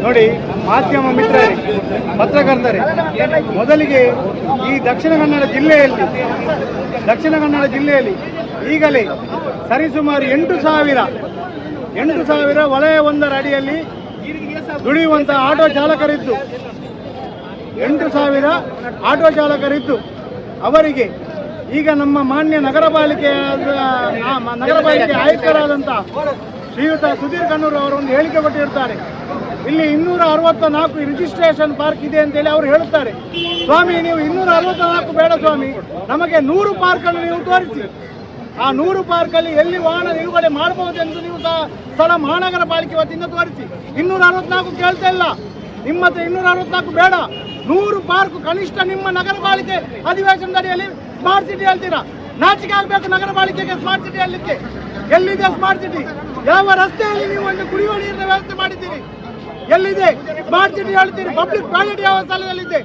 ನೋಡಿ, ಮಾಧ್ಯಮ ಮಿತ್ರರೇ, ಪತ್ರಕರ್ತರೇ, ಮೊದಲಿಗೆ ಈ ದಕ್ಷಿಣ ಕನ್ನಡ ಜಿಲ್ಲೆಯಲ್ಲಿ ಈಗಲೇ ಸರಿಸುಮಾರು 8,000 ವಲಯ ಒಂದರ ಅಡಿಯಲ್ಲಿ ದುಡಿಯುವಂಥ ಆಟೋ ಚಾಲಕರಿದ್ದು 8,000 ಆಟೋ ಚಾಲಕರಿದ್ದು ಅವರಿಗೆ ಈಗ ನಮ್ಮ ಮಾನ್ಯ ನಗರ ಪಾಲಿಕೆ ಆಯುಕ್ತರಾದಂಥ ಶ್ರೀಯುತ ಸುಧೀರ್ ಕನ್ನೂರು ಅವರು ಒಂದು ಹೇಳಿಕೆ ಕೊಟ್ಟಿರ್ತಾರೆ. ಇಲ್ಲಿ 264 ರಿಜಿಸ್ಟ್ರೇಷನ್ ಪಾರ್ಕ್ ಇದೆ ಅಂತೇಳಿ ಅವರು ಹೇಳುತ್ತಾರೆ. ಸ್ವಾಮಿ, ನೀವು 264 ಬೇಡ ಸ್ವಾಮಿ, ನಮಗೆ 100 ಪಾರ್ಕನ್ನು ನೀವು ತೋರಿಸಿ. ಆ 100 ಪಾರ್ಕಲ್ಲಿ ಎಲ್ಲಿ ವಾಹನ ನಿಲುಗಡೆ ಮಾಡಬಹುದೆಂದು ನೀವು ಸ್ಥಳ ಮಹಾನಗರ ಪಾಲಿಕೆ ವತಿಯಿಂದ ತೋರಿಸಿ. 264 ಕೇಳ್ತಾ ಇಲ್ಲ, ನಿಮ್ಮ ಹತ್ರ 264 ಬೇಡ, 100 ಪಾರ್ಕ್ ಕನಿಷ್ಠ ನಿಮ್ಮ ನಗರ ಪಾಲಿಕೆ ಅಧಿವೇಶನದ ಅಡಿಯಲ್ಲಿ ಸ್ಮಾರ್ಟ್ ಸಿಟಿ ಹೇಳ್ತೀರಾ. ನಾಚಿಕೆ ಆಗಬೇಕು ನಗರ ಪಾಲಿಕೆಗೆ ಸ್ಮಾರ್ಟ್ ಸಿಟಿ ಹೇಳಲಿಕ್ಕೆ. ಎಲ್ಲಿದೆ ಸ್ಮಾರ್ಟ್ ಸಿಟಿ? ಯಾವ ರಸ್ತೆಯಲ್ಲಿ ನೀವು ಒಂದು ಕುಡಿಯುವ ನೀರಿನ ವ್ಯವಸ್ಥೆ ಮಾಡಿದ್ದೀರಿ? ಎಲ್ಲಿದೆ ಸ್ಮಾರ್ಟ್ ಸಿಟಿ ಹೇಳ್ತೀರಿ? ಪಬ್ಲಿಕ್ ಟಾಯ್ಲೆಟ್ ಯಾವ ಸ್ಥಳದಲ್ಲಿದೆ?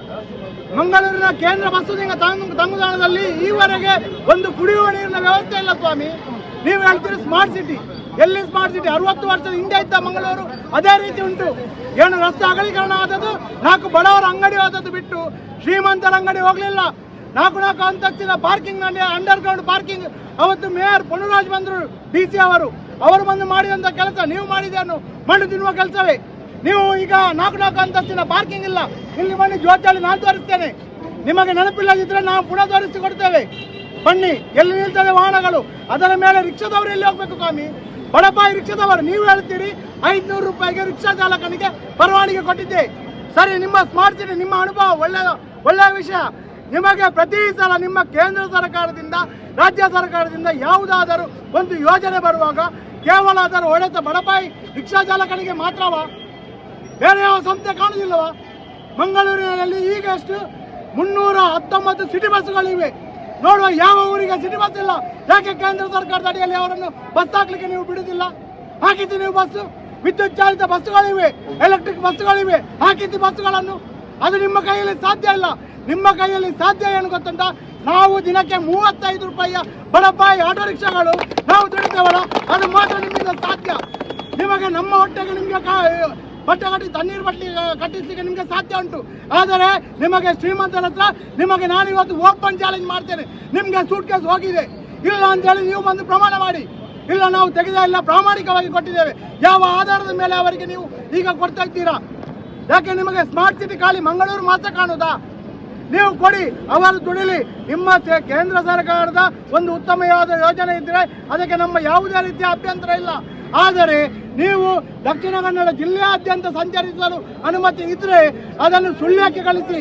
ಮಂಗಳೂರಿನ ಕೇಂದ್ರ ಬಸ್ ತಂಗುದಾಣದಲ್ಲಿ ಈವರೆಗೆ ಒಂದು ಕುಡಿಯುವ ನೀರಿನ ವ್ಯವಸ್ಥೆ ಇಲ್ಲ ಸ್ವಾಮಿ. ನೀವು ಹೇಳ್ತೀರಿ ಸ್ಮಾರ್ಟ್ ಸಿಟಿ. ಎಲ್ಲಿ ಸ್ಮಾರ್ಟ್ ಸಿಟಿ? 60 ವರ್ಷದ ಹಿಂದೆ ಇದ್ದ ಮಂಗಳೂರು ಅದೇ ರೀತಿ ಉಂಟು. ಏನು ರಸ್ತೆ ಅಗಲೀಕರಣ ಆದದ್ದು, 4 ಬಡವರ ಅಂಗಡಿ ಹೋದದ್ದು ಬಿಟ್ಟು ಶ್ರೀಮಂತರ ಅಂಗಡಿ ಹೋಗಲಿಲ್ಲ. 4 ಅಂತಸ್ತಿನ ಪಾರ್ಕಿಂಗ್ ನಲ್ಲಿ ಅಂಡರ್ಗ್ರೌಂಡ್ ಪಾರ್ಕಿಂಗ್ ಅವತ್ತು ಮೇಯರ್ ಪೊನ್ನುರಾಜ್ ಬಂದರು, DC ಅವರು ಬಂದು ಮಾಡಿದಂಥ ಕೆಲಸ ನೀವು ಮಾಡಿದೇನು? ಮಣ್ಣು ತಿನ್ನುವ ಕೆಲಸವೇ. ನೀವು ಈಗ 4 ಅಂತಸ್ತಿನ ಪಾರ್ಕಿಂಗ್ ಇಲ್ಲ. ಇಲ್ಲಿ ಬನ್ನಿ, ಜೋತಲ್ಲಿ ನಾನು ತೋರಿಸ್ತೇನೆ. ನಿಮಗೆ ನೆನಪಿಲ್ಲದಿದ್ರೆ ನಾವು ಪುನಃ ತೋರಿಸಿ ಕೊಡ್ತೇವೆ. ಬನ್ನಿ, ಎಲ್ಲಿ ನಿಲ್ತದೆ ವಾಹನಗಳು, ಅದರ ಮೇಲೆ ರಿಕ್ಷಾದವರು ಎಲ್ಲಿ ಹೋಗ್ಬೇಕು ಸ್ವಾಮಿ? ಬಡಪಾಯಿ ರಿಕ್ಷಾದವರು. ನೀವು ಹೇಳ್ತೀರಿ 500 ರೂಪಾಯಿಗೆ ರಿಕ್ಷಾ ಚಾಲಕನಿಗೆ ಪರವಾನಗಿ ಕೊಟ್ಟಿದ್ದೆ. ಸರಿ, ನಿಮ್ಮ ಸ್ಮಾರ್ಟ್ ಸಿಟಿ, ನಿಮ್ಮ ಅನುಭವ ಒಳ್ಳೆಯ ವಿಷಯ. ನಿಮಗೆ ಪ್ರತಿ ಸಲ ನಿಮ್ಮ ಕೇಂದ್ರ ಸರ್ಕಾರದಿಂದ, ರಾಜ್ಯ ಸರ್ಕಾರದಿಂದ ಯಾವುದಾದರೂ ಒಂದು ಯೋಜನೆ ಬರುವಾಗ ಕೇವಲ ಅದರ ಹೊಡೆತ ಬಡಪಾಯಿ ರಿಕ್ಷಾ ಚಾಲಕನಿಗೆ ಮಾತ್ರವಾ? ಬೇರೆ ಯಾವ ಸಂಸ್ಥೆ ಕಾಣುವುದಿಲ್ಲವಾ? ಮಂಗಳೂರಿನಲ್ಲಿ ಈಗ ಎಷ್ಟು 319 ಸಿಟಿ ಬಸ್ಗಳಿವೆ. ನೋಡುವ, ಯಾವ ಊರಿಗೆ ಸಿಟಿ ಬಸ್ ಇಲ್ಲ? ಯಾಕೆ ಕೇಂದ್ರ ಸರ್ಕಾರದ ಅಡಿಯಲ್ಲಿ ಅವರನ್ನು ಬಸ್ ಹಾಕ್ಲಿಕ್ಕೆ ನೀವು ಬಿಡುವುದಿಲ್ಲ? ಹಾಕಿದ್ದು ನೀವು ಬಸ್ಸು, ವಿದ್ಯುತ್ ಚಾಲಿತ ಬಸ್ಸುಗಳಿವೆ, ಎಲೆಕ್ಟ್ರಿಕ್ ಬಸ್ಸುಗಳಿವೆ, ಹಾಕಿದ್ದು ಬಸ್ಸುಗಳನ್ನು. ಅದು ನಿಮ್ಮ ಕೈಯಲ್ಲಿ ಸಾಧ್ಯ ಇಲ್ಲ. ನಿಮ್ಮ ಕೈಯಲ್ಲಿ ಸಾಧ್ಯ ಏನು ಗೊತ್ತಂತ? ನಾವು ದಿನಕ್ಕೆ 35 ರೂಪಾಯಿಯ ಬಡಪಾಯಿ ಆಟೋ ರಿಕ್ಷಾಗಳು ನಾವು ದುಡಿತೇವಲ್ಲ, ಅದು ಮಾತ್ರ ನಿಮ್ಮಿಂದ ಸಾಧ್ಯ. ನಿಮಗೆ ನಮ್ಮ ಹೊಟ್ಟೆಗೆ ನಿಮಗೆ ಬಟ್ಟೆ ಕಟ್ಟಿ ತಣ್ಣೀರು ಬಟ್ಟೆ ಕಟ್ಟಿಸಲಿಕ್ಕೆ ನಿಮಗೆ ಸಾಧ್ಯ ಉಂಟು. ಆದರೆ ನಿಮಗೆ ಶ್ರೀಮಂತರ ಹತ್ರ ನಿಮಗೆ ನಾನು ಇವತ್ತು ಓಪನ್ ಚಾಲೆಂಜ್ ಮಾಡ್ತೇನೆ. ನಿಮಗೆ ಸೂಟ್ ಕೇಸ್ ಹೋಗಿದೆ ಇಲ್ಲ ಅಂತೇಳಿ ನೀವು ಬಂದು ಪ್ರಮಾಣ ಮಾಡಿ. ಇಲ್ಲ, ನಾವು ತೆಗೆದ ಇಲ್ಲ, ಪ್ರಾಮಾಣಿಕವಾಗಿ ಕೊಟ್ಟಿದ್ದೇವೆ. ಯಾವ ಆಧಾರದ ಮೇಲೆ ಅವರಿಗೆ ನೀವು ಈಗ ಕೊಡ್ತಾ ಇದ್ದೀರಾ? ಯಾಕೆ ನಿಮಗೆ ಸ್ಮಾರ್ಟ್ ಸಿಟಿ ಖಾಲಿ ಮಂಗಳೂರು ಮಾತ್ರ ಕಾಣುವುದಾ? ನೀವು ಕೊಡಿ, ಅವರು ದುಡಿಲಿ. ನಿಮ್ಮ ಕೇಂದ್ರ ಸರ್ಕಾರದ ಒಂದು ಉತ್ತಮವಾದ ಯೋಜನೆ ಇದ್ದರೆ ಅದಕ್ಕೆ ನಮ್ಮ ಯಾವುದೇ ರೀತಿಯ ಅಭ್ಯಂತರ ಇಲ್ಲ. ಆದರೆ ನೀವು ದಕ್ಷಿಣ ಕನ್ನಡ ಜಿಲ್ಲೆಯಾದ್ಯಂತ ಸಂಚರಿಸಲು ಅನುಮತಿ ಇದ್ದರೆ ಅದನ್ನು ಸುಳ್ಯಕ್ಕೆ ಕಳಿಸಿ,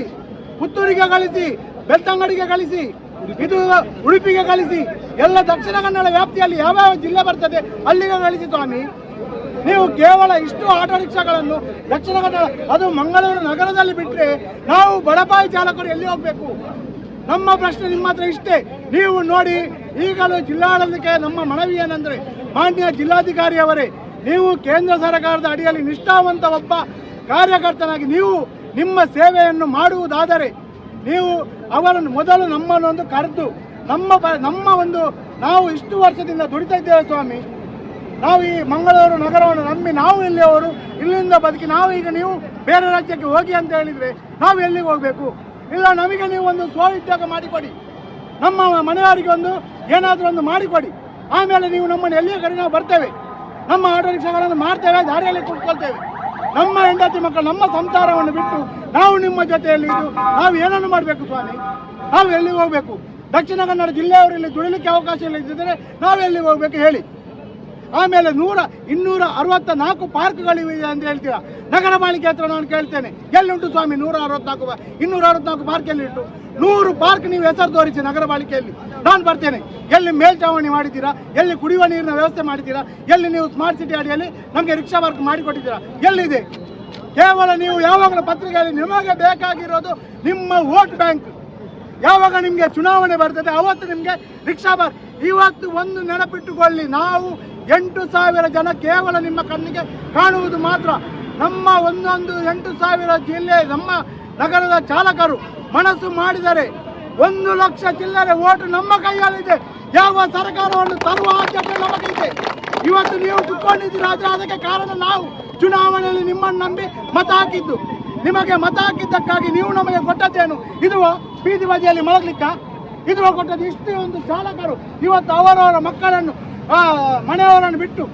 ಪುತ್ತೂರಿಗೆ ಕಳಿಸಿ, ಬೆಳ್ತಂಗಡಿಗೆ ಕಳಿಸಿ, ಇದು ಉಡುಪಿಗೆ ಕಳಿಸಿ. ಎಲ್ಲ ದಕ್ಷಿಣ ಕನ್ನಡ ವ್ಯಾಪ್ತಿಯಲ್ಲಿ ಯಾವ್ಯಾವ ಜಿಲ್ಲೆ ಬರ್ತದೆ ಅಲ್ಲಿಗೆ ಕಳಿಸಿ ಸ್ವಾಮಿ. ನೀವು ಕೇವಲ ಇಷ್ಟು ಆಟೋ ರಿಕ್ಷಾಗಳನ್ನು ದಕ್ಷಿಣ ಕನ್ನಡ, ಅದು ಮಂಗಳೂರು ನಗರದಲ್ಲಿ ಬಿಟ್ಟರೆ ನಾವು ಬಡಪಾಯಿ ಚಾಲಕರು ಎಲ್ಲಿ ಹೋಗಬೇಕು? ನಮ್ಮ ಪ್ರಶ್ನೆ ನಿಮ್ಮ ಹತ್ರ ಇಷ್ಟೇ. ನೀವು ನೋಡಿ, ಈಗಲೂ ಜಿಲ್ಲಾಡಳಿತಕ್ಕೆ ನಮ್ಮ ಮನವಿ ಏನಂದರೆ, ಮಾನ್ಯ ಜಿಲ್ಲಾಧಿಕಾರಿಯವರೇ, ನೀವು ಕೇಂದ್ರ ಸರ್ಕಾರದ ಅಡಿಯಲ್ಲಿ ನಿಷ್ಠಾವಂತ ಒಬ್ಬ ಕಾರ್ಯಕರ್ತನಾಗಿ ನೀವು ನಿಮ್ಮ ಸೇವೆಯನ್ನು ಮಾಡುವುದಾದರೆ ನೀವು ಅವರನ್ನು ಮೊದಲು ನಮ್ಮನ್ನೊಂದು ಕರೆದು ನಮ್ಮ ಒಂದು ನಾವು ಇಷ್ಟು ವರ್ಷದಿಂದ ದುಡಿತಾ ಇದ್ದೇವೆ ಸ್ವಾಮಿ. ನಾವು ಈ ಮಂಗಳೂರು ನಗರವನ್ನು ನಂಬಿ ನಾವು ಇಲ್ಲಿಯವರು, ಇಲ್ಲಿಂದ ಬದುಕಿ ನಾವು ಈಗ ನೀವು ಬೇರೆ ರಾಜ್ಯಕ್ಕೆ ಹೋಗಿ ಅಂತ ಹೇಳಿದರೆ ನಾವು ಎಲ್ಲಿಗೆ ಹೋಗಬೇಕು? ಇಲ್ಲ, ನಮಗೆ ನೀವು ಒಂದು ಸ್ವಉದ್ಯೋಗ ಮಾಡಿಕೊಡಿ, ನಮ್ಮ ಮನೆಯವರಿಗೆ ಒಂದು ಏನಾದರೂ ಒಂದು ಮಾಡಿಕೊಡಿ. ಆಮೇಲೆ ನೀವು ನಮ್ಮನ್ನು ಎಲ್ಲಿಯೇ ಕಡೆ ನಾವು ಬರ್ತೇವೆ, ನಮ್ಮ ಆಟೋ ರಿಕ್ಷಾಗಳನ್ನು ಮಾಡ್ತೇವೆ, ದಾರಿಯಲ್ಲಿ ಕುತ್ಕೊಳ್ತೇವೆ. ನಮ್ಮ ಹೆಂಡತಿ ಮಕ್ಕಳು, ನಮ್ಮ ಸಂಸಾರವನ್ನು ಬಿಟ್ಟು ನಾವು ನಿಮ್ಮ ಜೊತೆಯಲ್ಲಿ ಇದ್ದು ನಾವು ಏನನ್ನು ಮಾಡಬೇಕು ಸ್ವಾಮಿ? ನಾವು ಎಲ್ಲಿಗೆ ಹೋಗಬೇಕು? ದಕ್ಷಿಣ ಕನ್ನಡ ಜಿಲ್ಲೆಯವರು ಇಲ್ಲಿ ದುಡಿಲಿಕ್ಕೆ ಅವಕಾಶ ಇಲ್ಲದಿದ್ದರೆ ನಾವು ಎಲ್ಲಿಗೆ ಹೋಗಬೇಕು ಹೇಳಿ? ಆಮೇಲೆ 264 ಪಾರ್ಕ್ಗಳಿವೆ ಅಂತ ಹೇಳ್ತೀರಾ. ನಗರ ಪಾಲಿಕೆ ಹತ್ರ ನಾನು ಕೇಳ್ತೇನೆ, ಎಲ್ಲಿಂಟು ಸ್ವಾಮಿ 264 ಪಾರ್ಕ್ ಎಲ್ಲಿಂಟು? 100 ಪಾರ್ಕ್ ನೀವು ಹೆಸರು ತೋರಿಸಿ ನಗರ ಪಾಲಿಕೆಯಲ್ಲಿ, ನಾನು ಬರ್ತೇನೆ. ಎಲ್ಲಿ ಮೇಲ್ಚಾವಣಿ ಮಾಡಿದ್ದೀರಾ? ಎಲ್ಲಿ ಕುಡಿಯುವ ನೀರಿನ ವ್ಯವಸ್ಥೆ ಮಾಡಿದ್ದೀರಾ? ಎಲ್ಲಿ ನೀವು ಸ್ಮಾರ್ಟ್ ಸಿಟಿ ಅಡಿಯಲ್ಲಿ ನಮಗೆ ರಿಕ್ಷಾ ಪಾರ್ಕ್ ಮಾಡಿಕೊಟ್ಟಿದ್ದೀರಾ? ಎಲ್ಲಿದೆ? ಕೇವಲ ನೀವು ಯಾವಾಗಲೂ ಪತ್ರಿಕೆಯಲ್ಲಿ ನಿಮಗೆ ಬೇಕಾಗಿರೋದು ನಿಮ್ಮ ವೋಟ್ ಬ್ಯಾಂಕ್. ಯಾವಾಗ ನಿಮಗೆ ಚುನಾವಣೆ ಬರ್ತದೆ ಅವತ್ತು ನಿಮಗೆ ರಿಕ್ಷಾ ಪಾರ್ಕ್. ಇವತ್ತು ಒಂದು ನೆನಪಿಟ್ಟುಕೊಳ್ಳಿ, ನಾವು 8,000 ಜನ ಕೇವಲ ನಿಮ್ಮ ಕಣ್ಣಿಗೆ ಕಾಣುವುದು ಮಾತ್ರ. ನಮ್ಮ 8,000 ಜಿಲ್ಲೆ ನಮ್ಮ ನಗರದ ಚಾಲಕರು ಮನಸ್ಸು ಮಾಡಿದರೆ 1 ಲಕ್ಷ ಚಿಲ್ಲರೆ ಓಟು ನಮ್ಮ ಕೈಯಲ್ಲಿದೆ. ಯಾವ ಸರ್ಕಾರವನ್ನು ತರುವ ಆದ್ಯತೆ ನಮಗಿದೆ. ಇವತ್ತು ನೀವು ಕುತ್ಕೊಂಡಿದ್ದೀರಾ, ಅದಕ್ಕೆ ಕಾರಣ ನಾವು. ಚುನಾವಣೆಯಲ್ಲಿ ನಿಮ್ಮನ್ನು ನಂಬಿ ಮತ ಹಾಕಿದ್ದು. ನಿಮಗೆ ಮತ ಹಾಕಿದ್ದಕ್ಕಾಗಿ ನೀವು ನಮಗೆ ಕೊಟ್ಟದ್ದೇನು? ಇದು ಬೀದಿ ಬದಿಯಲ್ಲಿ ಮಲಗಲಿಕ್ಕ ಇದು ಕೊಟ್ಟದ್ದು. ಇಷ್ಟೇ ಒಂದು ಚಾಲಕರು ಇವತ್ತು ಅವರವರ ಮಕ್ಕಳನ್ನು ಮನೆಯವರನ್ನು ಬಿಟ್ಟು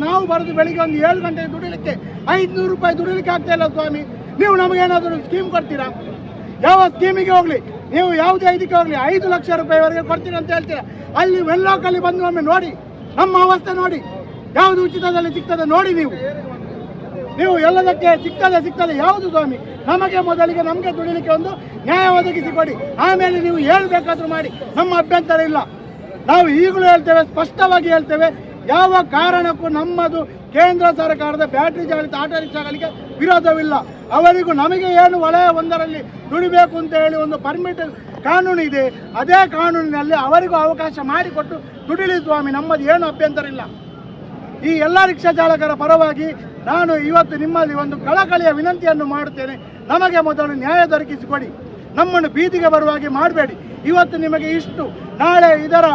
ನಾವು ಬರೆದು ಬೆಳಿಗ್ಗೆ ಒಂದು 7 ಗಂಟೆಗೆ ದುಡಿಲಿಕ್ಕೆ 500 ರೂಪಾಯಿ ದುಡಿಲಿಕ್ಕೆ ಆಗ್ತಾ ಇಲ್ಲ ಸ್ವಾಮಿ. ನೀವು ನಮಗೇನಾದರೂ ಸ್ಕೀಮ್ ಕೊಡ್ತೀರಾ? ಯಾವ ಸ್ಕೀಮಿಗೆ ಹೋಗಲಿ, ನೀವು ಯಾವುದೇ ಇದಕ್ಕೆ ಹೋಗಲಿ 5 ಲಕ್ಷ ರೂಪಾಯಿವರೆಗೆ ಕೊಡ್ತೀರಿ ಅಂತ ಹೇಳ್ತೀರಾ. ಅಲ್ಲಿ ವೆನ್ಲಾಕಲ್ಲಿ ಬಂದು ಒಮ್ಮೆ ನೋಡಿ, ನಮ್ಮ ಅವಸ್ಥೆ ನೋಡಿ, ಯಾವುದು ಉಚಿತದಲ್ಲಿ ಸಿಗ್ತದೆ ನೋಡಿ. ನೀವು ಎಲ್ಲದಕ್ಕೆ ಸಿಗ್ತದೆ ಯಾವುದು ಸ್ವಾಮಿ? ನಮಗೆ ಮೊದಲಿಗೆ ನಮಗೆ ದುಡಿಲಿಕ್ಕೆ ಒಂದು ನ್ಯಾಯ ಒದಗಿಸಿ ಕೊಡಿ, ಆಮೇಲೆ ನೀವು ಹೇಳಬೇಕಾದ್ರೂ ಮಾಡಿ, ನಮ್ಮ ಅಭ್ಯಂತರ ಇಲ್ಲ. ನಾವು ಈಗಲೂ ಹೇಳ್ತೇವೆ, ಸ್ಪಷ್ಟವಾಗಿ ಹೇಳ್ತೇವೆ, ಯಾವ ಕಾರಣಕ್ಕೂ ನಮ್ಮದು ಕೇಂದ್ರ ಸರ್ಕಾರದ ಬ್ಯಾಟರಿ ಚಾಲಿತ ಆಟೋ ರಿಕ್ಷಾಗಳಿಗೆ ವಿರೋಧವಿಲ್ಲ. ಅವರಿಗೂ ನಮಗೆ ಏನು ವಲಯ 1ರಲ್ಲಿ ದುಡಿಬೇಕು ಅಂತ ಹೇಳಿ ಒಂದು ಪರ್ಮಿಟ್ ಕಾನೂನು ಇದೆ, ಅದೇ ಕಾನೂನಿನಲ್ಲಿ ಅವರಿಗೂ ಅವಕಾಶ ಮಾಡಿಕೊಟ್ಟು ದುಡಿಲಿ ಸ್ವಾಮಿ, ನಮ್ಮದು ಏನು ಅಭ್ಯಂತರ ಇಲ್ಲ. ಈ ಎಲ್ಲ ರಿಕ್ಷಾ ಚಾಲಕರ ಪರವಾಗಿ ನಾನು ಇವತ್ತು ನಿಮ್ಮಲ್ಲಿ ಒಂದು ಕಳಕಳಿಯ ವಿನಂತಿಯನ್ನು ಮಾಡುತ್ತೇನೆ. ನಮಗೆ ಮೊದಲು ನ್ಯಾಯ ದೊರಕಿಸಿಕೊಡಿ, ನಮ್ಮನ್ನು ಬೀದಿಗೆ ಬರುವಾಗೆ ಮಾಡಬೇಡಿ. ಇವತ್ತು ನಿಮಗೆ ಇಷ್ಟು, ನಾಳೆ ಇದರ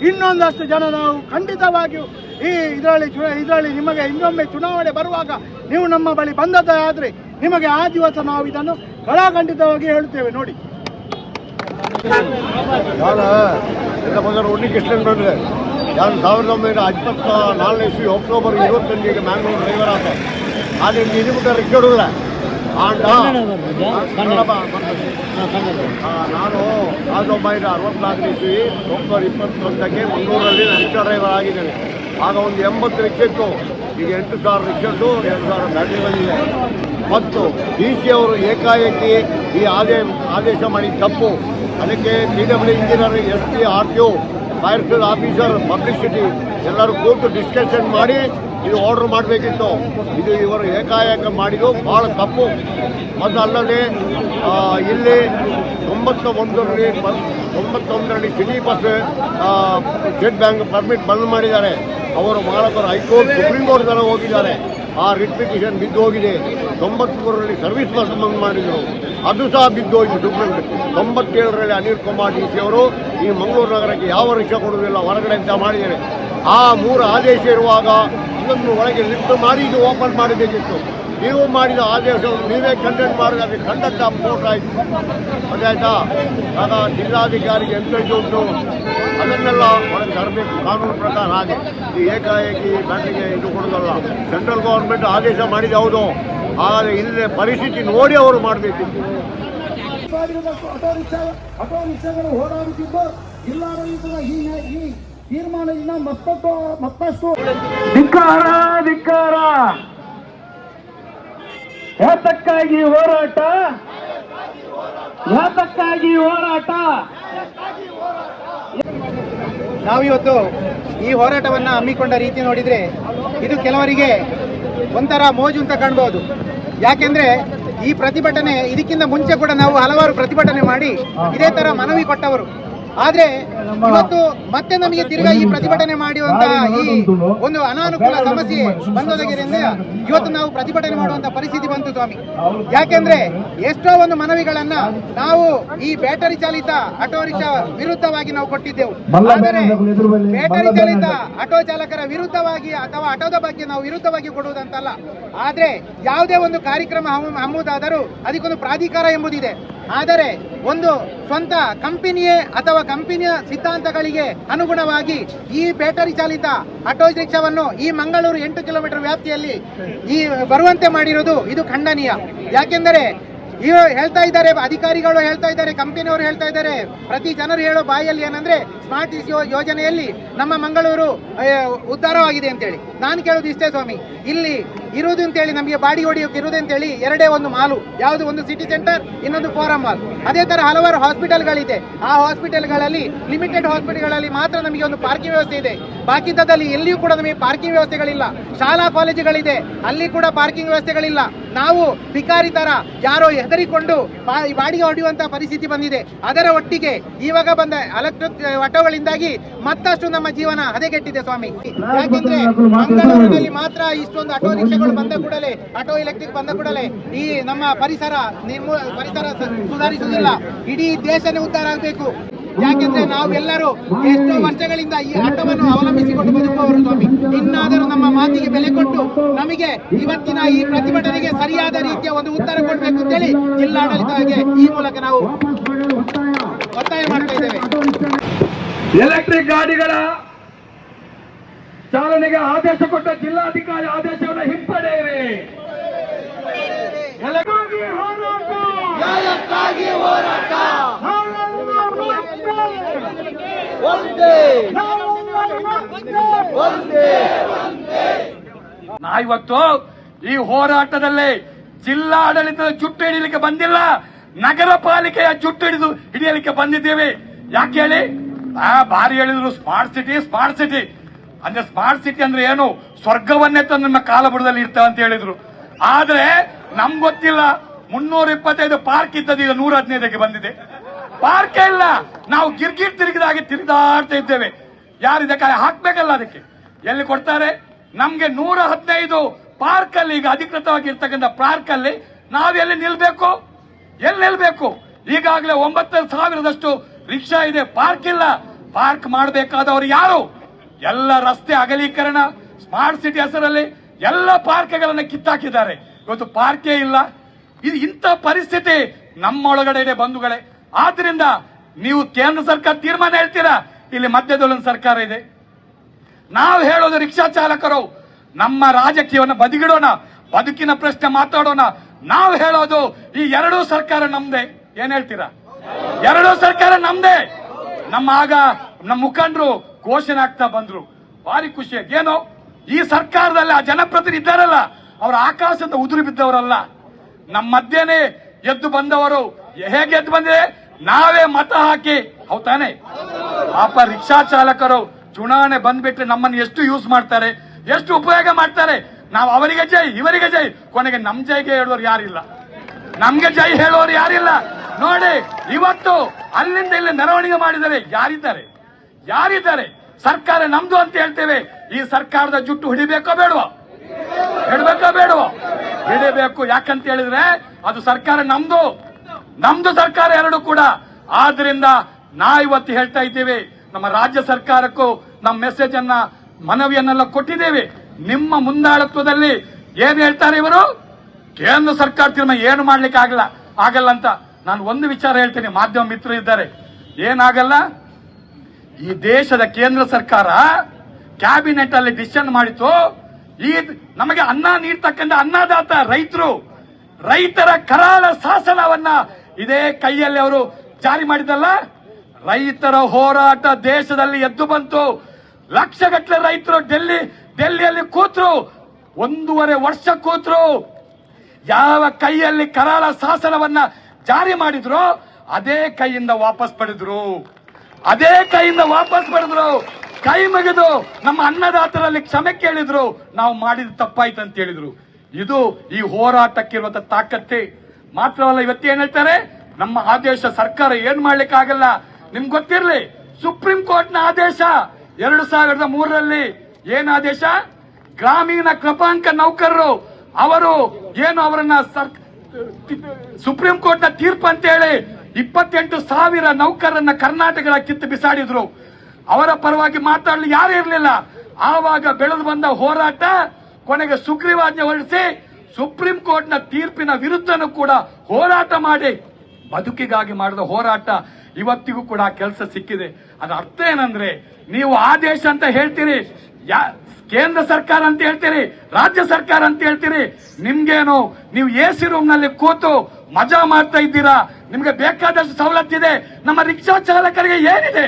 ಇನ್ನೊಂದಷ್ಟು ಜನ ನಾವು ಖಂಡಿತವಾಗಿಯೂ ಇದರಲ್ಲಿ ನಿಮಗೆ ಇನ್ನೊಮ್ಮೆ ಚುನಾವಣೆ ಬರುವಾಗ ನೀವು ನಮ್ಮ ಬಳಿ ಬಂದದ್ದಾದರೆ ನಿಮಗೆ ಆ ದಿವಸ ನಾವು ಇದನ್ನು ಖಂಡಿತವಾಗಿ ಹೇಳುತ್ತೇವೆ ನೋಡಿ. ನಾನು ಉನ್ನಿಕೃಷ್ಣನ್ ಬಂದರೆ ನಾನು 1954 ಇಸ್ವಿ ಅಕ್ಟೋಬರ್ 25 ಮ್ಯಾಂಗ್ಳೂರು ಡ್ರೈವರ್ ಆತ. ಆದರೆ ಇದಿಬಿಟ್ಟ ರಿಕ್ಷಾಡುಲ್ಲ ನಾನು 1964 ಇಸ್ವಿ ಅಕ್ಟೋಬರ್ 21ಕ್ಕೆ ಮಂಗಳೂರಲ್ಲಿ ರಿಕ್ಷಾ ಡ್ರೈವರ್ ಆಗಿದ್ದೇನೆ. ಆಗ ಒಂದು 80 ರಿಕ್ಷಾ ಇತ್ತು, ಈಗ 8000 ರಿಕ್ಷಾ ಇತ್ತು, 2000 ಬ್ಯಾಟ್ರಿ ಬಂದಿದೆ. ಮತ್ತು DC ಅವರು ಏಕಾಏಕಿ ಈ ಆದೇಶ ಮಾಡಿ ತಪ್ಪು. ಅದಕ್ಕೆ PW engineer, SP, RTO, fire field officer, publicity ಎಲ್ಲರೂ ಕೂತು ಡಿಸ್ಕಷನ್ ಮಾಡಿ ಇದು ಆರ್ಡರ್ ಮಾಡಬೇಕಿತ್ತು. ಇದು ಇವರು ಏಕಾಏಕ ಮಾಡಿದ್ದು ಭಾಳ ತಪ್ಪು. ಮತ್ತು ಅಲ್ಲದೆ ಇಲ್ಲಿ 91ರಲ್ಲಿ city bus state bank permit ಬಂದ್ ಮಾಡಿದ್ದಾರೆ. ಅವರು ಮಾಲಕರು ಹೈಕೋರ್ಟ್, ಸುಪ್ರೀಂ ಕೋರ್ಟ್ ತನಕ ಹೋಗಿದ್ದಾರೆ. ಆ ರಿಟ್ ಪಿಟಿಷನ್ ಬಿದ್ದು ಹೋಗಿದೆ. 93ರಲ್ಲಿ ಸರ್ವಿಸ್ ಬಸ್ ಬಂದ್ ಮಾಡಿದರು, ಅದು ಸಹ ಬಿದ್ದು ಹೋಗಿದೆ ಸುಪ್ರೀಂ ಕೋರ್ಟ್. 97ರಲ್ಲಿ ಅನಿಲ್ ಕುಮಾರ್ DC ಅವರು ಈ ಮಂಗಳೂರು ನಗರಕ್ಕೆ ಯಾವ ರಿಕ್ಷಾ ಕೊಡುವುದಿಲ್ಲ, ಹೊರಗಡೆ ಅಂತ ಮಾಡಿದ್ದಾರೆ. ಆ 3 ಆದೇಶ ಇರುವಾಗ ಇದನ್ನು ಒಳಗೆ ಲಿಫ್ಟ್ ಮಾಡಿ ಇದು ಓಪನ್ ಮಾಡಬೇಕಿತ್ತು. ನೀವು ಮಾಡಿದ ಆದೇಶವನ್ನು ನೀವೇ ಕಂಟೆಂಟ್ ಮಾಡಿದ್ರೆ ಅದಕ್ಕೆ ಕಂಡಕ್ಟ್ ಅಪ್ಲೋಡ್ ಆಯಿತು. ಅದಾಯ್ತಾ? ಆಗ ಜಿಲ್ಲಾಧಿಕಾರಿಗೆ ಎಂತ ಉಂಟು ಅದನ್ನೆಲ್ಲ ಒಳಗೆ ತರಬೇಕು ಕಾನೂನು ಪ್ರಕಾರ. ಹಾಗೆ ಈ ಏಕಾಏಕಿ ಬ್ಯಾಟ್ರಿಗೆ ಇದು ಕೊಡೋದಲ್ಲ. ಸೆಂಟ್ರಲ್ ಗೌರ್ಮೆಂಟ್ ಆದೇಶ ಮಾಡಿದ ಹೌದು, ಆದರೆ ಇಲ್ಲೇ ಪರಿಸ್ಥಿತಿ ನೋಡಿ ಅವರು ಮಾಡಬೇಕಿತ್ತು. ಆಟೋ ರಿಕ್ಷಾಗಳು ಓಡಾಡುತ್ತಿದ್ದು ಜಿಲ್ಲಾಡಳಿತದ ಈ ತೀರ್ಮಾನದಿಂದ ಮತ್ತಷ್ಟು ಧಿಕ್ಕಾರ. ಯಾತಕ್ಕಾಗಿ ಹೋರಾಟ? ನಾವಿವತ್ತು ಈ ಹೋರಾಟವನ್ನು ಹಮ್ಮಿಕೊಂಡ ರೀತಿ ನೋಡಿದರೆ ಇದು ಕೆಲವರಿಗೆ ಒಂಥರ ಮೋಜು ಅಂತ ಕಾಣ್ಬೋದು. ಯಾಕೆಂದ್ರೆ ಈ ಪ್ರತಿಭಟನೆ ಇದಕ್ಕಿಂತ ಮುಂಚೆ ಕೂಡ ನಾವು ಹಲವಾರು ಪ್ರತಿಭಟನೆ ಮಾಡಿ ಇದೇ ತರ ಮನವಿ ಕೊಟ್ಟವರು. ಆದ್ರೆ ಇವತ್ತು ಮತ್ತೆ ನಮಗೆ ತಿರುಗಾ ಈ ಪ್ರತಿಭಟನೆ ಮಾಡುವಂತಹ ಈ ಒಂದು ಅನಾನುಕೂಲ ಸಮಸ್ಯೆ ಬಂದೊದಗಿರಿಂದ ಇವತ್ತು ನಾವು ಪ್ರತಿಭಟನೆ ಮಾಡುವಂತ ಪರಿಸ್ಥಿತಿ ಬಂತು ಸ್ವಾಮಿ. ಯಾಕೆಂದ್ರೆ ಎಷ್ಟೋ ಒಂದು ಮನವಿಗಳನ್ನ ನಾವು ಈ ಬ್ಯಾಟರಿ ಚಾಲಿತ ಆಟೋ ರಿಕ್ಷಾ ವಿರುದ್ಧವಾಗಿ ನಾವು ಕೊಟ್ಟಿದ್ದೆವು. ಆದರೆ ಬ್ಯಾಟರಿ ಚಾಲಿತ ಆಟೋ ಚಾಲಕರ ವಿರುದ್ಧವಾಗಿ ಅಥವಾ ಆಟೋದ ಬಗ್ಗೆ ನಾವು ವಿರುದ್ಧವಾಗಿ ಕೊಡುವುದಂತಲ್ಲ. ಆದ್ರೆ ಯಾವುದೇ ಒಂದು ಕಾರ್ಯಕ್ರಮ ಹಮ್ಮುವುದಾದರೂ ಅದಕ್ಕೊಂದು ಪ್ರಾಧಿಕಾರ ಎಂಬುದಿದೆ. ಆದರೆ ಒಂದು ಸ್ವಂತ ಕಂಪನಿಯೇ ಅಥವಾ ಕಂಪನಿಯ ಸಿದ್ಧಾಂತಗಳಿಗೆ ಅನುಗುಣವಾಗಿ ಈ ಬ್ಯಾಟರಿ ಚಾಲಿತ ಆಟೋ ರಿಕ್ಷಾವನ್ನು ಈ ಮಂಗಳೂರು 8 ಕಿಲೋಮೀಟರ್ ವ್ಯಾಪ್ತಿಯಲ್ಲಿ ಈ ಬರುವಂತೆ ಮಾಡಿರೋದು ಇದು ಖಂಡನೀಯ. ಯಾಕೆಂದರೆ ಇವರು ಹೇಳ್ತಾ ಇದ್ದಾರೆ, ಅಧಿಕಾರಿಗಳು ಹೇಳ್ತಾ ಇದ್ದಾರೆ, ಕಂಪನಿಯವರು ಹೇಳ್ತಾ ಇದ್ದಾರೆ, ಪ್ರತಿ ಜನರು ಹೇಳೋ ಬಾಯಲ್ಲಿ ಏನಂದ್ರೆ ಸ್ಮಾರ್ಟ್ ಯೋಜನೆಯಲ್ಲಿ ನಮ್ಮ ಮಂಗಳೂರು ಉದ್ಧಾರವಾಗಿದೆ ಅಂತೇಳಿ. ನಾನು ಕೇಳೋದು ಇಷ್ಟೇ ಸ್ವಾಮಿ, ಇಲ್ಲಿ ಇರುವುದು ಅಂತೇಳಿ ನಮಗೆ ಬಾಡಿ ಹೊಡಿಯೋಕೆ ಇರುವುದು ಅಂತೇಳಿ ಎರಡೇ ಒಂದು ಮಾಲು, ಯಾವುದು ಒಂದು ಸಿಟಿ ಸೆಂಟರ್, ಇನ್ನೊಂದು ಫೋರಂ ಮಾಲ್. ಅದೇ ತರ ಹಲವಾರು ಹಾಸ್ಪಿಟಲ್ಗಳಿದೆ. ಆ ಹಾಸ್ಪಿಟಲ್ಗಳಲ್ಲಿ ಲಿಮಿಟೆಡ್ ಹಾಸ್ಪಿಟಲ್ಗಳಲ್ಲಿ ಮಾತ್ರ ನಮಗೆ ಒಂದು ಪಾರ್ಕಿಂಗ್ ವ್ಯವಸ್ಥೆ ಇದೆ. ಬಾಕಿದಲ್ಲಿ ಎಲ್ಲಿಯೂ ಕೂಡ ನಮಗೆ ಪಾರ್ಕಿಂಗ್ ವ್ಯವಸ್ಥೆಗಳಿಲ್ಲ. ಶಾಲಾ ಕಾಲೇಜುಗಳಿದೆ, ಅಲ್ಲಿ ಕೂಡ ಪಾರ್ಕಿಂಗ್ ವ್ಯವಸ್ಥೆಗಳಿಲ್ಲ. ನಾವು ಭಿಕಾರಿ ತರ ಯಾರೋ ಹೆದರಿಕೊಂಡು ಬಾಡಿಗೆ ಹೊಡೆಯುವಂತಹ ಪರಿಸ್ಥಿತಿ ಬಂದಿದೆ. ಅದರ ಒಟ್ಟಿಗೆ ಇವಾಗ ಬಂದ ಎಲೆಕ್ಟ್ರಿಕ್ ಆಟೋಗಳಿಂದಾಗಿ ಮತ್ತಷ್ಟು ನಮ್ಮ ಜೀವನ ಹದಗೆಟ್ಟಿದೆ ಸ್ವಾಮಿ. ಯಾಕೆಂದ್ರೆ ಮಂಗಳೂರಿನಲ್ಲಿ ಮಾತ್ರ ಇಷ್ಟೊಂದು ಆಟೋ ರಿಕ್ಷಾಗಳು ಬಂದ ಕೂಡಲೇ, ಆಟೋ ಎಲೆಕ್ಟ್ರಿಕ್ ಬಂದ ಕೂಡಲೇ ಈ ನಮ್ಮ ಪರಿಸರ ಸುಧಾರಿಸುವುದಿಲ್ಲ, ಇಡೀ ದೇಶನೇ ಉದ್ಧಾರ ಆಗಬೇಕು. ಯಾಕೆಂದ್ರೆ ನಾವೆಲ್ಲರೂ ಎಷ್ಟೋ ವರ್ಷಗಳಿಂದ ಈ ಆಟೋವನ್ನು ಅವಲಂಬಿಸಿಕೊಂಡು ಬದುಕುವವರು ಸ್ವಾಮಿ. ಇನ್ನಾದರೂ ನಮ್ಮ ಮಾತಿಗೆ ಬೆಲೆ ಕೊಟ್ಟು ನಮಗೆ ಇವತ್ತಿನ ಈ ಪ್ರತಿಭಟನೆಗೆ ಸರಿಯಾದ ರೀತಿಯ ಒಂದು ಉತ್ತರ ಕೊಡಬೇಕು ಅಂತೇಳಿ ಜಿಲ್ಲಾಡಳಿತಕ್ಕೆ ಈ ಮೂಲಕ ನಾವು ಒತ್ತಾಯ ಮಾಡ್ತಾ ಇದ್ದೇವೆ. ಎಲೆಕ್ಟ್ರಿಕ್ ಗಾಡಿಗಳ ಚಾಲನೆಗೆ ಆದೇಶ ಕೊಟ್ಟ ಜಿಲ್ಲಾಧಿಕಾರಿ ಆದೇಶವನ್ನು ಹಿಂಪಡೆಯಿರಿ. ನಾವಿವತ್ತು ಈ ಹೋರಾಟದಲ್ಲಿ ಜಿಲ್ಲಾಡಳಿತದ ಜುಟ್ಟು ಹಿಡಿಯಲಿಕ್ಕೆ ಬಂದಿಲ್ಲ, ನಗರ ಪಾಲಿಕೆಯ ಜುಟ್ಟು ಹಿಡಿಯಲಿಕ್ಕೆ ಬಂದಿದ್ದೇವೆ. ಯಾಕೆ ಹೇಳಿ? ಬಾರಿ ಹೇಳಿದ್ರು ಸ್ಮಾರ್ಟ್ ಸಿಟಿ ಸ್ಮಾರ್ಟ್ ಸಿಟಿ ಅಂದ್ರೆ ಸ್ಮಾರ್ಟ್ ಸಿಟಿ ಅಂದ್ರೆ ಏನು, ಸ್ವರ್ಗವನ್ನೇ ತಂದು ನಮ್ಮ ಕಾಲಬುಡದಲ್ಲಿ ಇರ್ತವೆ ಅಂತ ಹೇಳಿದ್ರು. ಆದ್ರೆ ನಮ್ಗೆ ಗೊತ್ತಿಲ್ಲ, 325 ಪಾರ್ಕ್ ಇದ್ದದ್ದು ಈಗ 115ಕ್ಕೆ ಬಂದಿದೆ. ಪಾರ್ಕೇ ಇಲ್ಲ. ನಾವು ಗಿರ್ಗಿಟ್ ತಿರುಗಿದಾಗೆ ತಿರುಗಾಡ್ತಾ ಇದ್ದೇವೆ. ಯಾರು ಇದಕ್ಕೆ ಹಾಕ್ಬೇಕಲ್ಲ, ಅದಕ್ಕೆ ಎಲ್ಲಿ ಕೊಡ್ತಾರೆ? ನಮ್ಗೆ 115 ಪಾರ್ಕ್ ಅಲ್ಲಿ ಈಗ ಅಧಿಕೃತವಾಗಿ ಇರ್ತಕ್ಕಂಥ ಪಾರ್ಕ್ ಅಲ್ಲಿ ನಾವೆಲ್ಲಿ ನಿಲ್ಬೇಕು? ಎಲ್ಲಿ ನಿಲ್ಬೇಕು? ಈಗಾಗಲೇ 9,000ದಷ್ಟು ರಿಕ್ಷಾ ಇದೆ, ಪಾರ್ಕ್ ಇಲ್ಲ. ಪಾರ್ಕ್ ಮಾಡಬೇಕಾದವರು ಯಾರು? ಎಲ್ಲ ರಸ್ತೆ ಅಗಲೀಕರಣ, ಸ್ಮಾರ್ಟ್ ಸಿಟಿ ಹೆಸರಲ್ಲಿ ಎಲ್ಲ ಪಾರ್ಕ್ಗಳನ್ನು ಕಿತ್ತಾಕಿದ್ದಾರೆ. ಇವತ್ತು ಪಾರ್ಕೇ ಇಲ್ಲ. ಇದು ಇಂಥ ಪರಿಸ್ಥಿತಿ ನಮ್ಮೊಳಗಡೆ ಇದೆ ಬಂಧುಗಳೇ. ಆದ್ರಿಂದ ನೀವು ಕೇಂದ್ರ ಸರ್ಕಾರ ತೀರ್ಮಾನ ಹೇಳ್ತೀರಾ, ಇಲ್ಲಿ ಮಧ್ಯದೊಳಗಿನ ಸರ್ಕಾರ ಇದೆ. ನಾವು ಹೇಳೋದು ರಿಕ್ಷಾ ಚಾಲಕರು, ನಮ್ಮ ರಾಜಕೀಯವನ್ನು ಬದಿಗಿಡೋಣ, ಬದುಕಿನ ಪ್ರಶ್ನೆ ಮಾತಾಡೋಣ. ನಾವು ಹೇಳೋದು ಈ ಎರಡೂ ಸರ್ಕಾರ ನಮ್ದೇ. ಏನ್ ಹೇಳ್ತೀರಾ? ಎರಡೂ ಸರ್ಕಾರ ನಮ್ದೇ. ಆಗ ನಮ್ಮ ಮುಖಂಡರು ಘೋಷಣೆ ಆಗ್ತಾ ಬಂದ್ರು, ಭಾರಿ ಖುಷಿ. ಏನೋ ಈ ಸರ್ಕಾರದಲ್ಲಿ ಆ ಜನಪ್ರತಿನಿಧಿ ಇದ್ದಾರಲ್ಲ, ಅವರು ಆಕಾಶದಿಂದ ಉದುರಿ ಬಿದ್ದವರಲ್ಲ, ನಮ್ಮ ಮಧ್ಯೆನೆ ಎದ್ದು ಬಂದವರು. ಹೇಗೆ ಎದ್ದು ಬಂದಿದೆ? ನಾವೇ ಮತ ಹಾಕಿ. ಹೌದಾನೆ? ಪಾಪ ರಿಕ್ಷಾ ಚಾಲಕರು ಚುನಾವಣೆ ಬಂದ್ಬಿಟ್ರೆ ನಮ್ಮನ್ನು ಎಷ್ಟು ಯೂಸ್ ಮಾಡ್ತಾರೆ, ಎಷ್ಟು ಉಪಯೋಗ ಮಾಡ್ತಾರೆ. ನಾವು ಅವರಿಗೆ ಜೈ, ಇವರಿಗೆ ಜೈ, ಕೊನೆಗೆ ನಮ್ ಜೈಗೆ ಹೇಳೋರು ಯಾರಿಲ್ಲ, ನಮ್ಗೆ ಜೈ ಹೇಳೋರು ಯಾರಿಲ್ಲ. ನೋಡಿ, ಇವತ್ತು ಅಲ್ಲಿಂದ ಇಲ್ಲಿ ಮೆರವಣಿಗೆ ಮಾಡಿದರೆ ಯಾರಿದ್ದಾರೆ? ಯಾರಿದ್ದಾರೆ? ಸರ್ಕಾರ ನಮ್ದು ಅಂತ ಹೇಳ್ತೇವೆ. ಈ ಸರ್ಕಾರದ ಜುಟ್ಟು ಹಿಡಿಬೇಕೋ ಬೇಡವೋ? ಹಿಡಬೇಕೋ ಬೇಡವೋ? ಹಿಡಿಬೇಕು. ಯಾಕಂತ ಹೇಳಿದ್ರೆ ಅದು ಸರ್ಕಾರ ನಮ್ದು ಸರ್ಕಾರ ಎರಡು ಕೂಡ. ಆದ್ರಿಂದ ಇವತ್ತು ಹೇಳ್ತಾ ಇದ್ದೇವೆ, ನಮ್ಮ ರಾಜ್ಯ ಸರ್ಕಾರಕ್ಕೂ ನಮ್ಮ ಮೆಸೇಜ್ ಅನ್ನ, ಮನವಿಯನ್ನೆಲ್ಲ ಕೊಟ್ಟಿದ್ದೇವೆ. ನಿಮ್ಮ ಮುಂದಾಳತ್ವದಲ್ಲಿ ಏನ್ ಹೇಳ್ತಾರೆ ಇವರು? ಕೇಂದ್ರ ಸರ್ಕಾರ ತೀರ್ಮಾನ ಏನು ಮಾಡ್ಲಿಕ್ಕೆ ಆಗಲ್ಲ ಅಂತ. ನಾನು ಒಂದು ವಿಚಾರ ಹೇಳ್ತೇನೆ, ಮಾಧ್ಯಮ ಮಿತ್ರರು ಇದ್ದಾರೆ. ಏನಾಗಲ್ಲ, ಈ ದೇಶದ ಕೇಂದ್ರ ಸರ್ಕಾರ ಕ್ಯಾಬಿನೆಟ್ ಅಲ್ಲಿ ಡಿಸಿಷನ್ ಮಾಡಿತು, ಈ ನಮಗೆ ಅನ್ನ ನೀಡ್ತಕ್ಕಂಥ ಅನ್ನದಾತ ರೈತರ ಕರಾಳ ಶಾಸನವನ್ನ ಇದೇ ಕೈಯಲ್ಲಿ ಅವರು ಜಾರಿ ಮಾಡಿದಲ್ಲ. ರೈತರ ಹೋರಾಟ ದೇಶದಲ್ಲಿ ಎದ್ದು ಬಂತು. ಲಕ್ಷಗಟ್ಟಲೆ ರೈತರು ಡೆಲ್ಲಿಯಲ್ಲಿ ಕೂತ್ರು, 1.5 ವರ್ಷ ಕೂತ್ರು. ಯಾವ ಕೈಯಲ್ಲಿ ಕರಾಳ ಶಾಸನವನ್ನ ಜಾರಿ ಮಾಡಿದ್ರು ಅದೇ ಕೈಯಿಂದ ವಾಪಸ್ ಪಡೆದ್ರು. ಕೈ ಮುಗಿದು ನಮ್ಮ ಅನ್ನದಾತರಲ್ಲಿ ಕ್ಷಮೆ ಕೇಳಿದ್ರು. ನಾವು ಮಾಡಿದ ತಪ್ಪಾಯ್ತು ಅಂತ ಹೇಳಿದ್ರು. ಇದು ಈ ಹೋರಾಟಕ್ಕಿರುವಂತ ತಾಕತ್ತೆ. ಮಾತ್ರವಲ್ಲ, ಇವತ್ತೇನ್ ಹೇಳ್ತಾರೆ, ನಮ್ಮ ಆದೇಶ ಸರ್ಕಾರ ಏನ್ ಮಾಡ್ಲಿಕ್ಕೆ ಆಗಲ್ಲ. ನಿಮ್ಗೆ ಗೊತ್ತಿರ್ಲಿ, ಸುಪ್ರೀಂ ಕೋರ್ಟ್ನ ಆದೇಶ 2003ರಲ್ಲಿ ಏನ್ ಆದೇಶ? ಗ್ರಾಮೀಣ ಕ್ರಮಾಂಕ ನೌಕರರು ಅವರನ್ನ ಸುಪ್ರೀಂ ಕೋರ್ಟ್ನ ತೀರ್ಪು ಅಂತ ಹೇಳಿ 28,000 ನೌಕರರನ್ನ ಕರ್ನಾಟಕದ ಕಿತ್ತು ಬಿಸಾಡಿದ್ರು. ಅವರ ಪರವಾಗಿ ಮಾತಾಡಲು ಯಾರು ಇರಲಿಲ್ಲ. ಆವಾಗ ಬೆಳೆದು ಬಂದ ಹೋರಾಟ ಕೊನೆಗೆ ಸುಗ್ರೀವಾಜ್ಞೆ ಹೊರಡಿಸಿ ಸುಪ್ರೀಂ ಕೋರ್ಟ್ನ ತೀರ್ಪಿನ ವಿರುದ್ಧನೂ ಕೂಡ ಹೋರಾಟ ಮಾಡಿ ಬದುಕಿಗಾಗಿ ಮಾಡಿದ ಹೋರಾಟ ಇವತ್ತಿಗೂ ಕೂಡ ಕೆಲಸ ಸಿಕ್ಕಿದೆ. ಅದರ ಅರ್ಥ ಏನಂದ್ರೆ, ನೀವು ಆದೇಶ ಅಂತ ಹೇಳ್ತೀರಿ, ಕೇಂದ್ರ ಸರ್ಕಾರ ಅಂತ ಹೇಳ್ತೀರಿ, ರಾಜ್ಯ ಸರ್ಕಾರ ಅಂತ ಹೇಳ್ತೀರಿ. ನಿಮ್ಗೇನು, ನೀವು ಎಸಿ ರೂಮ್ ನಲ್ಲಿ ಕೂತು ಮಜಾ ಮಾಡ್ತಾ ಇದ್ದೀರಾ. ನಿಮ್ಗೆ ಬೇಕಾದಷ್ಟು ಸವಲತ್ತಿದೆ. ನಮ್ಮ ರಿಕ್ಷಾ ಚಾಲಕರಿಗೆ ಏನಿದೆ?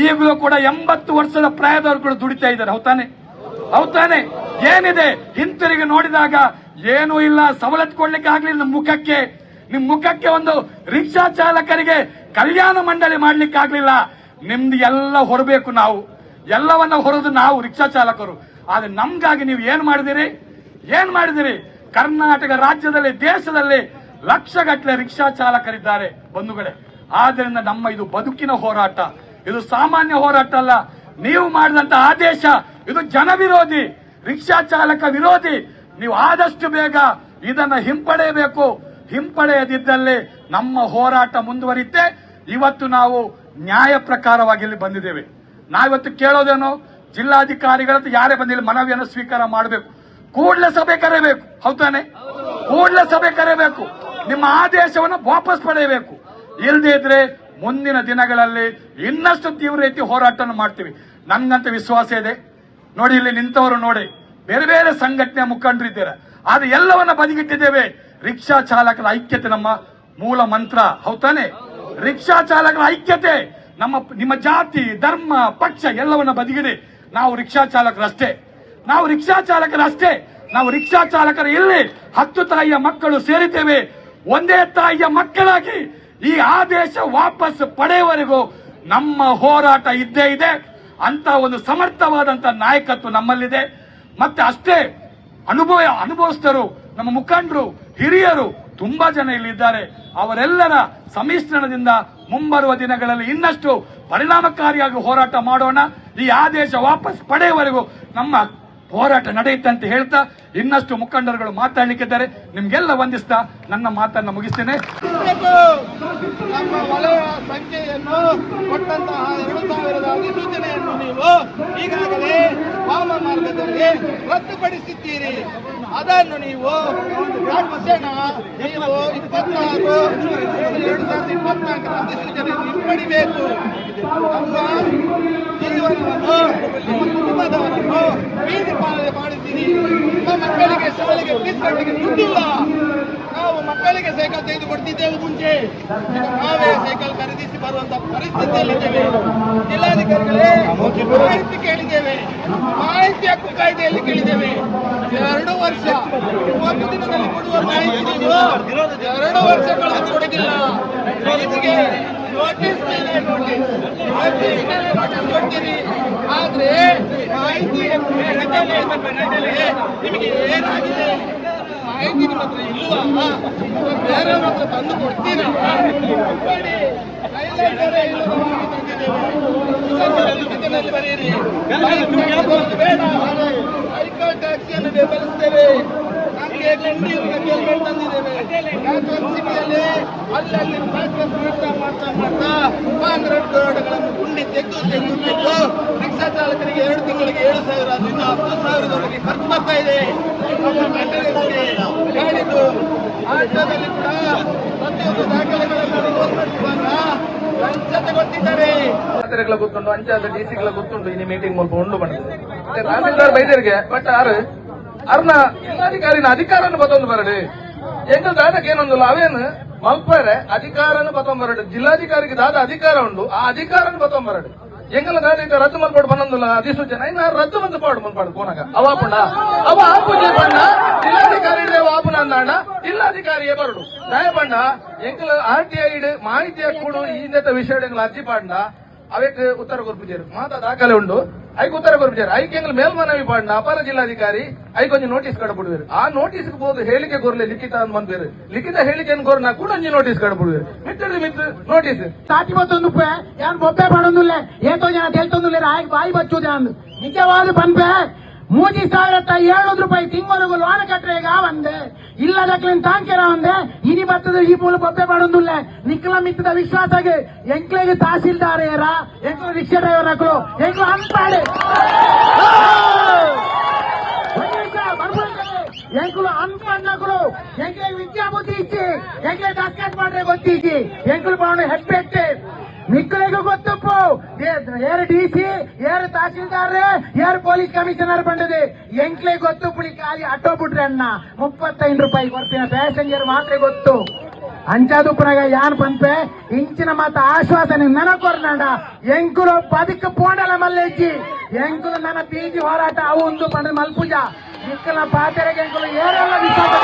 ಈಗಲೂ ಕೂಡ 80 ವರ್ಷದ ಪ್ರಾಯದವರು ಕೂಡ ದುಡಿತಾ ಇದ್ದಾರೆ. ಹೌದಾನೆ? ಏನಿದೆ? ಹಿಂತಿರುಗಿ ನೋಡಿದಾಗ ಏನೂ ಇಲ್ಲ, ಸವಲತ್ತು ಕೊಡ್ಲಿಕ್ಕೆ ಆಗ್ಲಿಲ್ಲ. ನಿಮ್ ಮುಖಕ್ಕೆ ಒಂದು ರಿಕ್ಷಾ ಚಾಲಕರಿಗೆ ಕಲ್ಯಾಣ ಮಂಡಳಿ ಮಾಡ್ಲಿಕ್ಕೆ ಆಗ್ಲಿಲ್ಲ. ನಿಮ್ದು ಎಲ್ಲ ಹೊರಬೇಕು. ಎಲ್ಲವನ್ನ ಹೊರದು ನಾವು ರಿಕ್ಷಾ ಚಾಲಕರು. ಆದ್ರೆ ನಮ್ಗಾಗಿ ನೀವು ಏನ್ ಮಾಡಿದಿರಿ? ಕರ್ನಾಟಕ ರಾಜ್ಯದಲ್ಲಿ, ದೇಶದಲ್ಲಿ ಲಕ್ಷಗಟ್ಟಲೆ ರಿಕ್ಷಾ ಚಾಲಕರಿದ್ದಾರೆ ಬಂಧುಗಳೇ. ಆದ್ರಿಂದ ನಮ್ಮ ಇದು ಬದುಕಿನ ಹೋರಾಟ, ಇದು ಸಾಮಾನ್ಯ ಹೋರಾಟ ಅಲ್ಲ. ನೀವು ಮಾಡಿದಂತ ಆದೇಶ ಇದು ಜನ ವಿರೋಧಿ, ರಿಕ್ಷಾ ಚಾಲಕ ವಿರೋಧಿ. ನೀವು ಆದಷ್ಟು ಬೇಗ ಇದನ್ನ ಹಿಂಪಡೆಯಬೇಕು. ಹಿಂಪಡೆಯದಿದ್ದಲ್ಲಿ ನಮ್ಮ ಹೋರಾಟ ಮುಂದುವರಿಯುತ್ತೆ. ಇವತ್ತು ನಾವು ನ್ಯಾಯ ಪ್ರಕಾರವಾಗಿ ಇಲ್ಲಿ ಬಂದಿದ್ದೇವೆ. ನಾವಿವತ್ತು ಕೇಳೋದೇನು? ಜಿಲ್ಲಾಧಿಕಾರಿಗಳ ಯಾರೇ ಬಂದಿಲ್ಲ ಮನವಿಯನ್ನು ಸ್ವೀಕಾರ ಮಾಡಬೇಕು, ಕೂಡಲೇ ಸಭೆ ಕರೆಯಬೇಕು. ಹೌದಾನೆ? ಕೂಡಲೇ ಸಭೆ ಕರೆಯಬೇಕು, ನಿಮ್ಮ ಆದೇಶವನ್ನು ವಾಪಸ್ ಪಡೆಯಬೇಕು. ಇಲ್ಲದೇ ಇದ್ರೆ ಮುಂದಿನ ದಿನಗಳಲ್ಲಿ ಇನ್ನಷ್ಟು ತೀವ್ರ ರೀತಿ ಹೋರಾಟ ಮಾಡ್ತೀವಿ. ನನ್ಗಂತ ವಿಶ್ವಾಸ ಇದೆ. ನೋಡಿ, ಇಲ್ಲಿ ನಿಂತವರು ನೋಡಿ, ಬೇರೆ ಬೇರೆ ಸಂಘಟನೆಯ ಮುಖಂಡರಿದ್ದಾರೆ, ಆದ್ರೆ ಎಲ್ಲವನ್ನ ಬದಿಗಿಟ್ಟಿದ್ದೇವೆ. ರಿಕ್ಷಾ ಚಾಲಕರ ಐಕ್ಯತೆ ನಮ್ಮ ಮೂಲ ಮಂತ್ರ. ಹೌದಾನೆ? ರಿಕ್ಷಾ ಚಾಲಕರ ಐಕ್ಯತೆ, ನಿಮ್ಮ ಜಾತಿ, ಧರ್ಮ, ಪಕ್ಷ ಎಲ್ಲವನ್ನ ಬದಿಗಿಡಿ. ನಾವು ರಿಕ್ಷಾ ಚಾಲಕರಷ್ಟೇ, ನಾವು ರಿಕ್ಷಾ ಚಾಲಕರಷ್ಟೇ. ನಾವು ರಿಕ್ಷಾ ಚಾಲಕರು ಇಲ್ಲಿ 10 ತಾಯಿಯ ಮಕ್ಕಳು ಸೇರಿದ್ದೇವೆ. ಒಂದೇ ತಾಯಿಯ ಮಕ್ಕಳಾಗಿ ಈ ಆದೇಶ ವಾಪಸ್ ಪಡೆಯುವವರೆಗೂ ನಮ್ಮ ಹೋರಾಟ ಇದ್ದೇ ಇದೆ. ಅಂತ ಒಂದು ಸಮರ್ಥವಾದಂತ ನಾಯಕತ್ವ ನಮ್ಮಲ್ಲಿದೆ. ಮತ್ತೆ ಅಷ್ಟೇ ಅನುಭವಿಸಿದರು ನಮ್ಮ ಮುಖಂಡರು, ಹಿರಿಯರು ತುಂಬಾ ಜನ ಇಲ್ಲಿದ್ದಾರೆ. ಅವರೆಲ್ಲರ ಸಮ್ಮಿಶ್ರಣದಿಂದ ಮುಂಬರುವ ದಿನಗಳಲ್ಲಿ ಇನ್ನಷ್ಟು ಪರಿಣಾಮಕಾರಿಯಾಗಿ ಹೋರಾಟ ಮಾಡೋಣ. ಈ ಆದೇಶ ವಾಪಸ್ ಪಡೆಯುವವರೆಗೂ ನಮ್ಮ ಹೋರಾಟ ನಡೆಯುತ್ತೆ ಅಂತ ಹೇಳ್ತಾ ಇನ್ನಷ್ಟು ಮುಖಂಡರುಗಳು ಮಾತಾಡಲಿಕ್ಕಿದ್ದಾರೆ. ನಿಮ್ಗೆಲ್ಲ ವಂದಿಸ್ತಾ ನನ್ನ ಮಾತನ್ನ ಮುಗಿಸ್ತೇನೆ. ನಮ್ಮ ವಲಯ ಸಂಖ್ಯೆಯನ್ನು ಕೊಟ್ಟಂತಹ 2000 ಅಧಿಸೂಚನೆಯನ್ನು ನೀವು ಈಗಾಗಲೇ ವಾಮ ಮಾರ್ಗದಲ್ಲಿ ರದ್ದುಪಡಿಸಿದ್ದೀರಿ. ಅದನ್ನು ನೀವು 2024 ಅಧಿಸೂಚನೆಯನ್ನು ಹಿಂಪಡಿಬೇಕು. ನಮ್ಮ ಜೀವನವನ್ನು, ನಮ್ಮ ಕುಟುಂಬದವರನ್ನು ಬೀದಿ ಪಾಲನೆ ಮಾಡಿದ್ದೀರಿ. ನಮ್ಮ ಮಕ್ಕಳಿಗೆ ಶಾಲೆಗೆ ಫೀಸ್ ಕಟ್ಟಲಿಕ್ಕೆ ದುಡ್ಡಿಲ್ಲ. ನಾವು ಮಕ್ಕಳಿಗೆ ಸೈಕಲ್ ತೆಗೆದು ಕೊಡ್ತಿದ್ದೇವೆ ಮುಂಚೆ, ಈಗ ನಾವೇ ಸೈಕಲ್ ಖರೀದಿಸಿ ಬರುವಂತ ಪರಿಸ್ಥಿತಿಯಲ್ಲಿದ್ದೇವೆ. ಜಿಲ್ಲಾಧಿಕಾರಿಗಳೇ, ಮಾಹಿತಿ ಕೇಳಿದ್ದೇವೆ, ಮಾಹಿತಿ ಹಕ್ಕು ಕಾಯ್ದೆಯಲ್ಲಿ ಕೇಳಿದ್ದೇವೆ. 2 ವರ್ಷ 30 ದಿನದಲ್ಲಿ ಕೊಡುವ ಮಾಹಿತಿ ನೀವು 2 ವರ್ಷ ಕಳೆದು ಕೊಡುವುದಿಲ್ಲ. ಇದಕ್ಕೆ ನೋಟಿಸ್ ಮೇಲೆ ನೋಟಿಸ್ ಕೊಡ್ತೀರಿ. ಆದ್ರೆ ಮಾಹಿತಿ ನಿಮಗೆ ಏನಾಗಿದೆ? ಮಾಹಿತಿ ನಿಮ್ಮ ಹತ್ರ ಇಲ್ವಾ? ಬೇರೆಯವ್ರ ಹತ್ರ ತಂದು ಕೊಡ್ತೀರಾ? ಬರೀರಿ, ಬೇಡ, ಹೈಕೋರ್ಟ್ ಟ್ಯಾಕ್ಸಿಯನ್ನು ಬೆಂಬಲಿಸ್ತೇವೆ. ನಮಗೆ ಹೆಲ್ಮೆಟ್ ತಂದಿದ್ದೇವೆ. ಸಿಟಿಯಲ್ಲಿ ಅಲ್ಲಲ್ಲಿ ಮಾಡ್ತಾ ಕಾಂಕ್ರೀಟ್ ರೋಡ್ಗಳನ್ನು ಗುಂಡಿ ತೆಗೆದು ರಿಕ್ಷಾ ಚಾಲಕರಿಗೆ 2 ತಿಂಗಳಿಗೆ 7,000 ಅದರಿಂದ 10,000 ಖರ್ಚು ಬರ್ತಾ ಇದೆ. ಗಾಡಿದು ಆಟೋದಲ್ಲಿ ಕೂಡ ಪ್ರತಿಯೊಂದು ದಾಖಲೆಗಳನ್ನು ನಿರ್ವಹಿಸುವಾಗ ಲಂಚ ತಗೊಳ್ತಿದ್ದಾರೆ. ಗೊತ್ತುಂಟು, ಅಂಚಾದ ಡಿಸಿಗಳ ಗೊತ್ತುಂಟು. ಈ ಮೀಟಿಂಗ್ ಮೂಲಕ ಉಂಡು ಬಂದಿದೆ ತಹಸೀಲ್ದಾರ್ ಬೈದರಿಗೆ. ಬಟ್ ಅರ್ನ ಜಿಲ್ಲಾಧಿಕಾರಿನ ಅಧಿಕಾರನ ಬತ್ತೊಂದು ಬರಡು ಎಂಗ ದಾದಕ್ಕೆ ಏನೊಂದು ಅವೇನು ಮಲ್ಪರೆ ಅಧಿಕಾರನ ಬತ್ತೊಂಬರಡು. ಜಿಲ್ಲಾಧಿಕಾರಿಗೆ ದಾದ ಅಧಿಕಾರ ಉಂಡು, ಆ ಅಧಿಕಾರನ ಬತ್ತೊಂಬರಡು. ಎಂಗಲ ದಾದ ರದ್ದು ಮಲ್ಪಾಡು ಬನ್ನೊಂದುಲ್ಲ ಅಧಿಸೂಚನೆ ಇನ್ನು ರದ್ದು ಮಲ್ಪಾಡು ಮಲ್ಪಾಡು ಕೋನಾಗ ಅವಾಪುಂಡ ಅವ ಆಪುಜೆ ಬಣ್ಣ ಜಿಲ್ಲಾಧಿಕಾರಿ ಆಪುನ ಅಂದಾಂಡ ಜಿಲ್ಲಾಧಿಕಾರಿಯೇ ಬರಡು ದಯ ಬಣ್ಣ ಎಂಕಲ RTI ಮಾಹಿತಿ ಕೊಡು ಈ ವಿಷಯ ಅರ್ಜಿ ಪಾಂಡ ಅವಕ್ಕೆ ಉತ್ತರ ಕೊರ್ಪಿಜಾರು ಮಾತಾ ದಾಖಲೆ ಉಂಡು ಐಕ್ ಉತ್ತರ ಕೊರ್ಪಿಜಾರು ಐಕ್ ಎಂಗ್ಲ ಮೇಲ್ಮನವಿ ಪಾಂಡ ಅಪರ ಜಿಲ್ಲಾಧಿಕಾರಿ ಐಕ್ ಒಂಜಿ ನೋಟಿಸ್ ಕಡಬಿಡುವರು. ಆ ನೋಟಿಸ್ ಬೋದು ಹೇಳಿಕೆ ಕೊರ್ಲೆ ಲಿಖಿತ ಅಂತ ಬಂದ್ಬೇರು. ಲಿಖಿತ ಹೇಳಿಕೆಯನ್ನು ಕೋರ್ನ ಕೂಡ ಒಂಜಿ ನೋಟಿಸ್ ಕಡಬಿಡುವರು. ಮಿತ್ರ ನೋಟಿಸ್ 31 ರೂಪಾಯಿ ಯಾನ್ ಬೊಬ್ಬೆ ಪಡೊಂದುಲ್ಲ ಏತೋ ಜನ ತೆಲ್ತೊಂದುಲ್ಲ ಆಯ್ಕೆ ಬಾಯಿ ಬಚ್ಚುದ ಅಂದು ನಿಜವಾದ ಪನ್ಪೆ 3,700 ರೂಪಾಯಿ ತಿಂಗಳಿಗೂ ಲೋನ ಕಟ್ಟರೆಗ ಒಂದೆ ಇಲ್ಲದಕ್ಲೇನ್ ತಾಂಕೆರ ಒಂದೆ ಇನಿ ಬರ್ತದ ಈ ಮೂಲ ಬೊಬ್ಬೆ ಪಡೊಂದುಲ್ಲ ನಿಕ್ಲ ಮಿತ್ತದ ವಿಶ್ವಾಸಗೆ ಎಂಕ್ಲೆಗೆ ತಹಸೀಲ್ದಾರ್ ಏರ ಎಂಕ್ಲ ರಿಕ್ಷಾ ಡ್ರೈವರ್ ಹಾಕಲು ಎಂಕ್ಲ ಅನ್ಪಾಡೆ ಎಂಕುಲು ಅನ್ಪಣ್ಣಗಳು ಎಂಕ್ಲೆ ವಿದ್ಯಾ ಬುದ್ಧಿ ಇಚ್ಚಿ ಎಂಕ್ಲೆ ದಸ್ಕತ್ ಮಾಡ್ರೆ ಗೊತ್ತಿಚ್ಚಿ ಎಂಕುಲು ಬಾವಣೆ ಹೆಪ್ಪೆಟ್ಟೆ ನಿಕ್ಕಳಿಗೂ ಗೊತ್ತಪ್ಪು ಯಾರು DC ಯಾರು ತಹಸೀಲ್ದಾರ್ ಯಾರು ಪೊಲೀಸ್ ಕಮಿಷನರ್ ಬಂಡದೆ ಎಂಕ್ಲೆ ಗೊತ್ತು ಪುಳಿ ಖಾಲಿ ಆಟೋ ಬಿಟ್ರೆ ಅಣ್ಣ 35 ರೂಪಾಯಿ ಕೊರ್ಪಿನ ಪ್ಯಾಸೆಂಜರ್ ಮಾತ್ರ ಗೊತ್ತು. ಅಂಚಾದುಪ್ಪನಾಗ ಯಾನ್ ಪಂಪೆ ಇಂಚಿನ ಮಾತ ಆಶ್ವಾಸನೆ ನನಕೊರ್ನಾಡ ಎಂಕುಲು ಬದುಕು ಪೋಂಡಲ ಮಲ್ಲೆಜ್ಜಿ ಎಂಕುಲು ನನ್ನ ಬೀದಿ ಹೋರಾಟ ಅವು ಒಂದು ಪಂಡ ಮಲ್ಪುಜ ನಿಕ್ಕಲ ಪಾತೆರೆಗೆ ಎಂಕುಲು ಏರೆಲ್ಲ ವಿಶ್ವಾಸ